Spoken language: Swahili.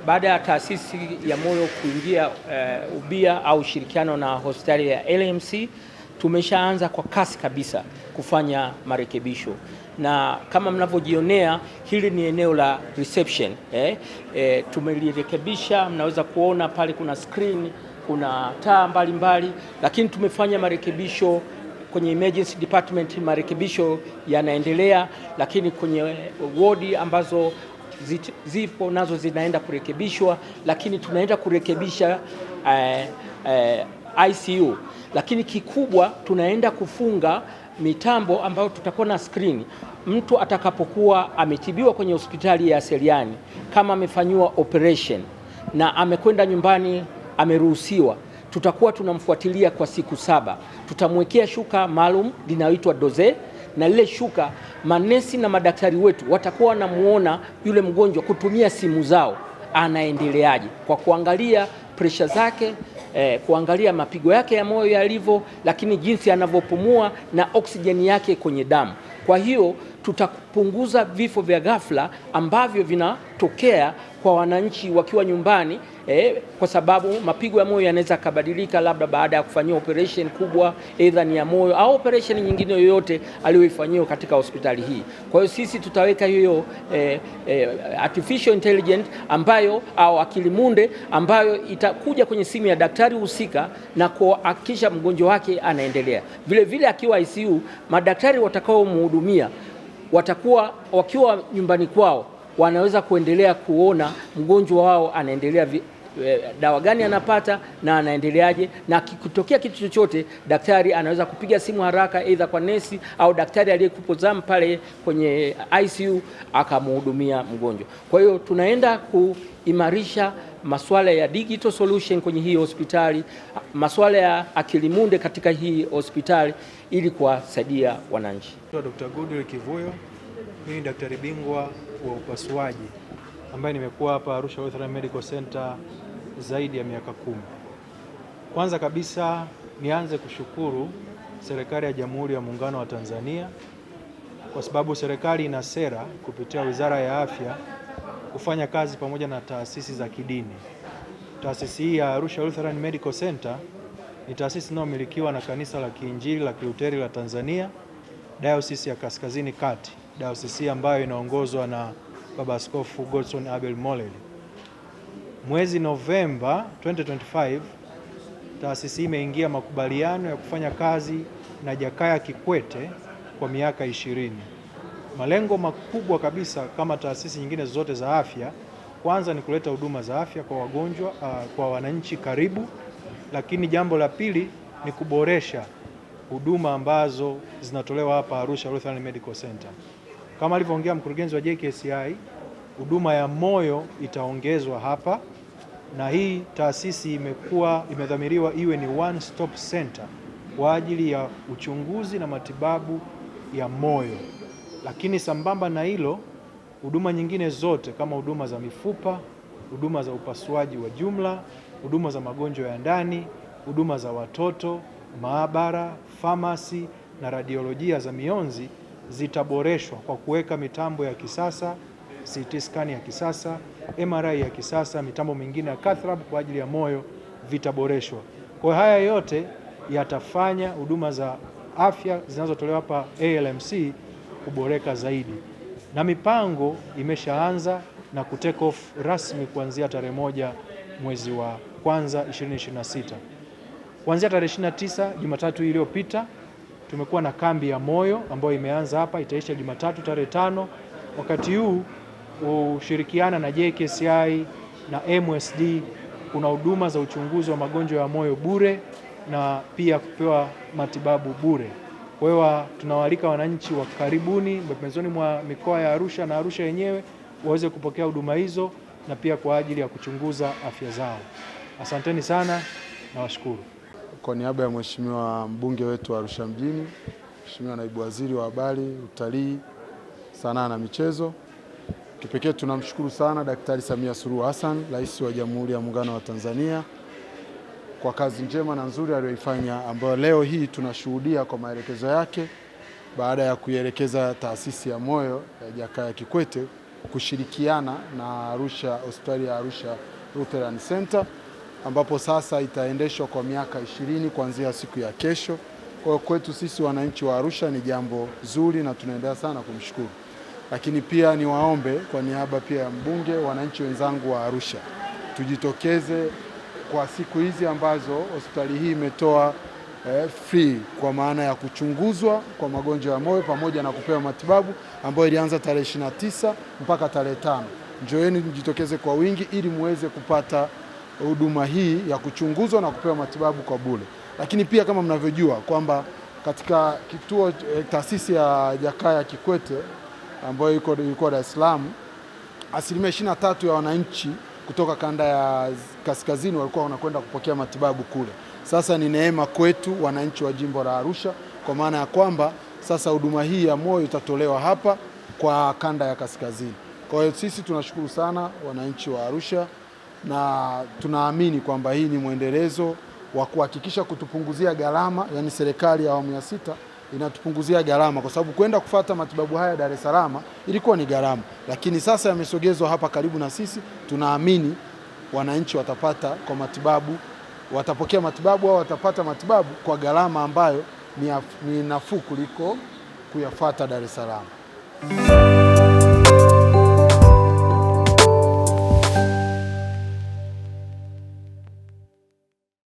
baada ya taasisi ya moyo kuingia ubia au ushirikiano na hospitali ya LMC, tumeshaanza kwa kasi kabisa kufanya marekebisho, na kama mnavyojionea hili ni eneo la reception. Tumelirekebisha, mnaweza kuona pale kuna screen, kuna taa mbalimbali, lakini tumefanya marekebisho kwenye emergency department, marekebisho yanaendelea, lakini kwenye wodi ambazo zipo nazo zinaenda kurekebishwa, lakini tunaenda kurekebisha ICU, lakini kikubwa tunaenda kufunga mitambo ambayo tutakuwa na screen. Mtu atakapokuwa ametibiwa kwenye hospitali ya Seliani, kama amefanyiwa operation na amekwenda nyumbani ameruhusiwa, tutakuwa tunamfuatilia kwa siku 7. Tutamwekea shuka maalum linaitwa doze, na lile shuka manesi na madaktari wetu watakuwa wanamuona yule mgonjwa kutumia simu zao anaendeleaje, kwa kuangalia pressure zake, kuangalia mapigo yake ya moyo yalivyo, lakini jinsi anavyopumua na oksijeni yake kwenye damu. Kwa hiyo tutapunguza vifo vya ghafla ambavyo vinatokea kwa wananchi wakiwa nyumbani, kwa sababu mapigo ya moyo yanaweza kubadilika labda baada ya kufanyia operation kubwa, aidha ni ya moyo au operation nyingine yoyote aliyoifanyia katika hospitali hii. Kwa hiyo sisi tutaweka hiyo artificial intelligence ambayo au akili munde ambayo itakuja kwenye simu ya daktari husika na kuhakikisha mgonjwa wake anaendelea. Vile vile akiwa ICU, madaktari watakao mhudumia watakuwa wakiwa nyumbani kwao, wanaweza kuendelea kuona mgonjwa wao anaendelea, dawa gani anapata na anaendeleaje, na kikitokea kitu chochote daktari anaweza kupiga simu haraka aidha kwa nesi au daktari aliyekupo zamu pale kwenye ICU akamhudumia mgonjwa. Kwa hiyo tunaenda kuimarisha masuala ya digital solution kwenye hii hospitali, masuala ya akili munde katika hii hospitali ili kuwasaidia wananchi. Dr. Goodwill Kivuyo, mimi ni daktari bingwa wa upasuaji ambaye nimekuwa hapa Arusha Lutheran Medical Center zaidi ya miaka 10. Kwanza kabisa nianze kushukuru serikali ya Jamhuri ya Muungano wa Tanzania, kwa sababu serikali ina sera kupitia Wizara ya Afya kufanya kazi pamoja na taasisi za kidini. Taasisi hii ya Arusha Lutheran Medical Center ni taasisi inayomilikiwa na Kanisa la Kiinjili la Kilutheri la Tanzania, Dayosisi ya Kaskazini Kati, dayosisi ambayo inaongozwa na Baba Askofu Godson Abel Molel. Mwezi Novemba 2025 taasisi imeingia makubaliano ya kufanya kazi na Jakaya Kikwete kwa miaka 20. Malengo makubwa kabisa kama taasisi nyingine zote za afya, kwanza ni kuleta huduma za afya kwa wagonjwa, kwa wananchi karibu, lakini jambo la pili ni kuboresha huduma ambazo zinatolewa hapa Arusha Lutheran Medical Center. Kama alivyoongea mkurugenzi wa JKCI, huduma ya moyo itaongezwa hapa, na hii taasisi imedhamiriwa iwe ni one stop center kwa ajili ya uchunguzi na matibabu ya moyo. Lakini sambamba na hilo, huduma nyingine zote kama huduma za mifupa, huduma za upasuaji wa jumla, huduma za magonjwa ya ndani, huduma za watoto, maabara, famasi na radiolojia za mionzi zitaboreshwa kwa kuweka mitambo ya kisasa, CT scan ya kisasa, MRI ya kisasa, mitambo mingine ya cath lab kwa ajili ya moyo vitaboreshwa. Kwa haya yote yatafanya huduma za afya zinazotolewa hapa ALMC kuboreka zaidi, na mipango imeshaanza na kutake off rasmi kuanzia tarehe 1 mwezi wa kwanza 2026. Kuanzia tarehe 29 Jumatatu iliyopita tumekuwa na kambi ya moyo ambayo imeanza hapa, itaisha Jumatatu tarehe 5. Wakati huu ushirikiana na JKCI na MSD kuna huduma za uchunguzi wa magonjwa ya moyo bure na pia kupewa matibabu bure. Kwa hiyo tunawaalika wananchi wa karibuni pembezoni mwa mikoa ya Arusha na Arusha yenyewe waweze kupokea huduma hizo na pia kwa ajili ya kuchunguza afya zao. Asanteni sana na washukuru. Kwa niaba ya Mheshimiwa mbunge wetu wa Arusha mjini, Mheshimiwa naibu waziri wa habari, utalii, sanaa na michezo, kipekee tunamshukuru sana Daktari Samia Suluhu Hassan, Rais wa Jamhuri ya Muungano wa Tanzania, kwa kazi njema na nzuri aliyoifanya, ambayo leo hii tunashuhudia kwa maelekezo yake baada ya kuielekeza taasisi ya moyo ya Jakaya Kikwete kushirikiana na hospitali ya Arusha Lutheran Center, ambapo sasa itaendeshwa kwa miaka 20 kuanzia siku ya kesho. Kwa hiyo kwetu sisi wananchi wa Arusha ni jambo zuri na tunaendelea sana kumshukuru. Lakini pia niwaombe kwa niaba pia ya mbunge, wananchi wenzangu wa Arusha, tujitokeze kwa siku hizi ambazo hospitali hii imetoa free, kwa maana ya kuchunguzwa kwa magonjwa ya moyo pamoja na kupewa matibabu, ambayo ilianza tarehe 29 mpaka tarehe 5. Njoeni mjitokeze kwa wingi ili muweze kupata huduma hii ya kuchunguzwa na kupewa matibabu kwa bure. Lakini pia kama mnavyojua kwamba katika kituo taasisi ya Jakaya Kikwete ambayo iko Dar es Salaam, asilimia 23 ya wananchi kutoka kanda ya kaskazini walikuwa wanakwenda kupokea matibabu kule. Sasa ni neema kwetu wananchi wa jimbo la Arusha, kwa maana ya kwamba sasa huduma hii ya moyo itatolewa hapa kwa kanda ya kaskazini. Kwa hiyo sisi tunashukuru sana wananchi wa Arusha, na tunaamini kwamba hii ni mwendelezo wa kuhakikisha kutupunguzia gharama, yani serikali ya awamu ya 6 inatupunguzia gharama, kwa sababu kwenda kufuata matibabu haya Dar es Salaam ilikuwa ni gharama, lakini sasa yamesogezwa hapa karibu na sisi. Tunaamini wananchi watapokea matibabu au watapata matibabu kwa gharama ambayo ni nafuu kuliko kuyafuata Dar es Salaam.